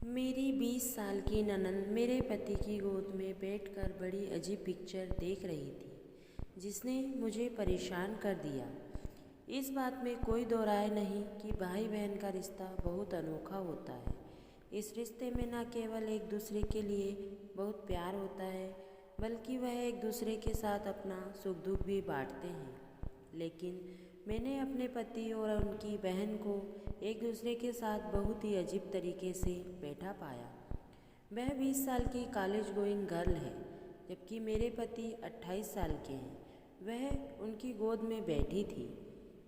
मेरी 20 साल की ननंद मेरे पति की गोद में बैठकर बड़ी अजीब पिक्चर देख रही थी जिसने मुझे परेशान कर दिया। इस बात में कोई दो राय नहीं कि भाई बहन का रिश्ता बहुत अनोखा होता है। इस रिश्ते में न केवल एक दूसरे के लिए बहुत प्यार होता है बल्कि वह एक दूसरे के साथ अपना सुख दुख भी बांटते हैं। लेकिन मैंने अपने पति और उनकी बहन को एक दूसरे के साथ बहुत ही अजीब तरीके से बैठा पाया। वह 20 साल की कॉलेज गोइंग गर्ल है जबकि मेरे पति 28 साल के हैं। वह उनकी गोद में बैठी थी।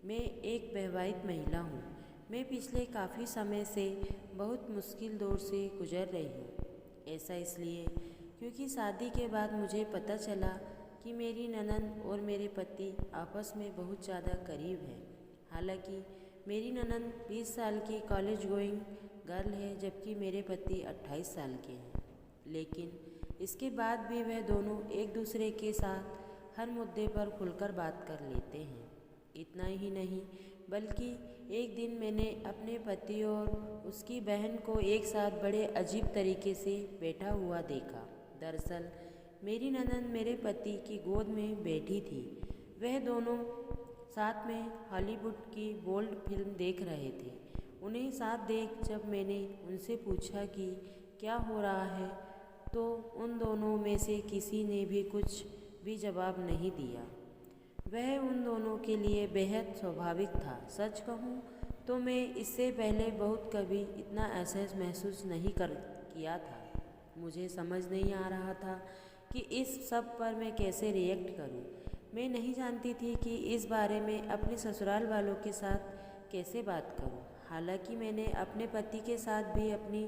मैं एक वैवाहिक महिला हूँ। मैं पिछले काफ़ी समय से बहुत मुश्किल दौर से गुजर रही हूँ। ऐसा इसलिए क्योंकि शादी के बाद मुझे पता चला कि मेरी ननंद और मेरे पति आपस में बहुत ज़्यादा करीब हैं। हालांकि मेरी ननंद 20 साल की कॉलेज गोइंग गर्ल है जबकि मेरे पति 28 साल के हैं, लेकिन इसके बाद भी वह दोनों एक दूसरे के साथ हर मुद्दे पर खुलकर बात कर लेते हैं। इतना ही नहीं बल्कि एक दिन मैंने अपने पति और उसकी बहन को एक साथ बड़े अजीब तरीके से बैठा हुआ देखा। दरअसल मेरी ननंद मेरे पति की गोद में बैठी थी। वह दोनों साथ में हॉलीवुड की बोल्ड फिल्म देख रहे थे। उन्हें साथ देख जब मैंने उनसे पूछा कि क्या हो रहा है तो उन दोनों में से किसी ने भी कुछ भी जवाब नहीं दिया। वह उन दोनों के लिए बेहद स्वाभाविक था। सच कहूँ तो मैं इससे पहले बहुत कभी इतना एहसास महसूस नहीं कर किया था। मुझे समझ नहीं आ रहा था कि इस सब पर मैं कैसे रिएक्ट करूं। मैं नहीं जानती थी कि इस बारे में अपने ससुराल वालों के साथ कैसे बात करूं। हालांकि मैंने अपने पति के साथ भी अपनी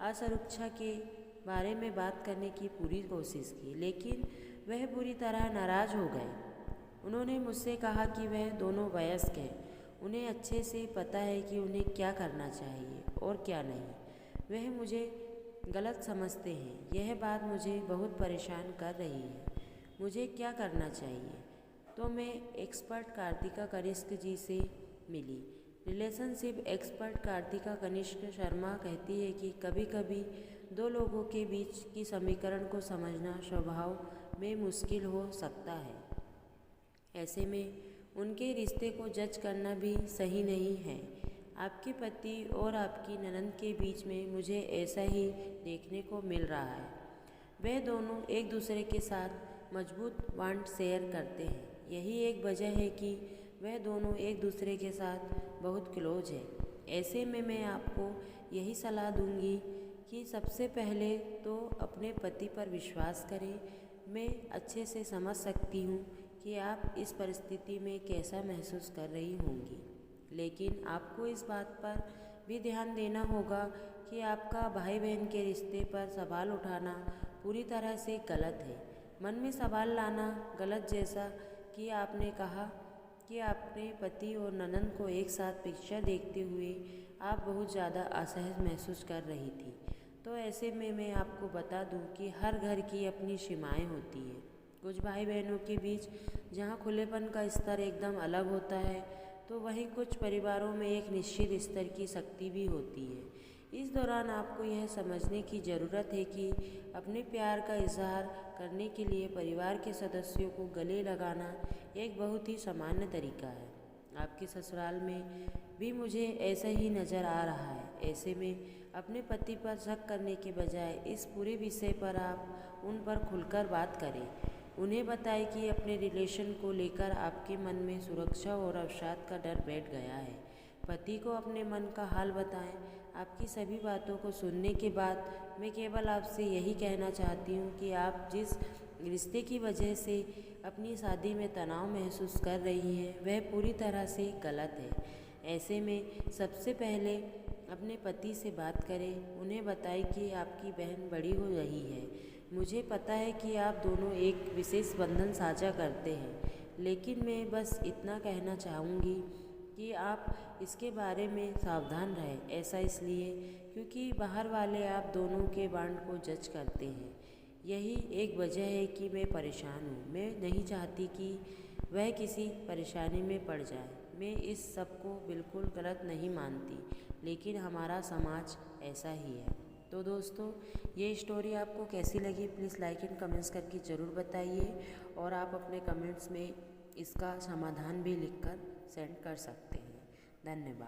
असुरक्षा के बारे में बात करने की पूरी कोशिश की, लेकिन वह बुरी तरह नाराज़ हो गए। उन्होंने मुझसे कहा कि वह दोनों वयस्क हैं, उन्हें अच्छे से पता है कि उन्हें क्या करना चाहिए और क्या नहीं। वह मुझे गलत समझते हैं। यह बात मुझे बहुत परेशान कर रही है। मुझे क्या करना चाहिए? तो मैं एक्सपर्ट कार्तिका कनिष्क जी से मिली। रिलेशनशिप एक्सपर्ट कार्तिका कनिष्क शर्मा कहती है कि कभी कभी दो लोगों के बीच की समीकरण को समझना स्वभाव में मुश्किल हो सकता है। ऐसे में उनके रिश्ते को जज करना भी सही नहीं है। आपके पति और आपकी ननंद के बीच में मुझे ऐसा ही देखने को मिल रहा है। वे दोनों एक दूसरे के साथ मजबूत बॉन्ड शेयर करते हैं। यही एक वजह है कि वह दोनों एक दूसरे के साथ बहुत क्लोज है। ऐसे में मैं आपको यही सलाह दूंगी कि सबसे पहले तो अपने पति पर विश्वास करें। मैं अच्छे से समझ सकती हूँ कि आप इस परिस्थिति में कैसा महसूस कर रही होंगी, लेकिन आपको इस बात पर भी ध्यान देना होगा कि आपका भाई बहन के रिश्ते पर सवाल उठाना पूरी तरह से गलत है। मन में सवाल लाना गलत, जैसा कि आपने कहा कि अपने पति और ननंद को एक साथ पिक्चर देखते हुए आप बहुत ज़्यादा असहज महसूस कर रही थी। तो ऐसे में मैं आपको बता दूं कि हर घर की अपनी सीमाएं होती है। कुछ भाई बहनों के बीच जहां खुलेपन का स्तर एकदम अलग होता है, तो वहीं कुछ परिवारों में एक निश्चित स्तर की सख्ती भी होती है। इस दौरान आपको यह समझने की ज़रूरत है कि अपने प्यार का इजहार करने के लिए परिवार के सदस्यों को गले लगाना एक बहुत ही सामान्य तरीका है। आपके ससुराल में भी मुझे ऐसा ही नज़र आ रहा है। ऐसे में अपने पति पर शक करने के बजाय इस पूरे विषय पर आप उन पर खुलकर बात करें। उन्हें बताएं कि अपने रिलेशन को लेकर आपके मन में सुरक्षा और अवसाद का डर बैठ गया है। पति को अपने मन का हाल बताएं। आपकी सभी बातों को सुनने के बाद मैं केवल आपसे यही कहना चाहती हूँ कि आप जिस रिश्ते की वजह से अपनी शादी में तनाव महसूस कर रही हैं वह पूरी तरह से गलत है। ऐसे में सबसे पहले अपने पति से बात करें। उन्हें बताएं कि आपकी बहन बड़ी हो रही है। मुझे पता है कि आप दोनों एक विशेष बंधन साझा करते हैं, लेकिन मैं बस इतना कहना चाहूँगी कि आप इसके बारे में सावधान रहें। ऐसा इसलिए क्योंकि बाहर वाले आप दोनों के बॉन्ड को जज करते हैं। यही एक वजह है कि मैं परेशान हूँ। मैं नहीं चाहती कि वह किसी परेशानी में पड़ जाए। मैं इस सब को बिल्कुल गलत नहीं मानती, लेकिन हमारा समाज ऐसा ही है। तो दोस्तों, ये स्टोरी आपको कैसी लगी प्लीज़ लाइक एंड कमेंट्स करके ज़रूर बताइए, और आप अपने कमेंट्स में इसका समाधान भी लिखकर सेंड कर सकते हैं। धन्यवाद।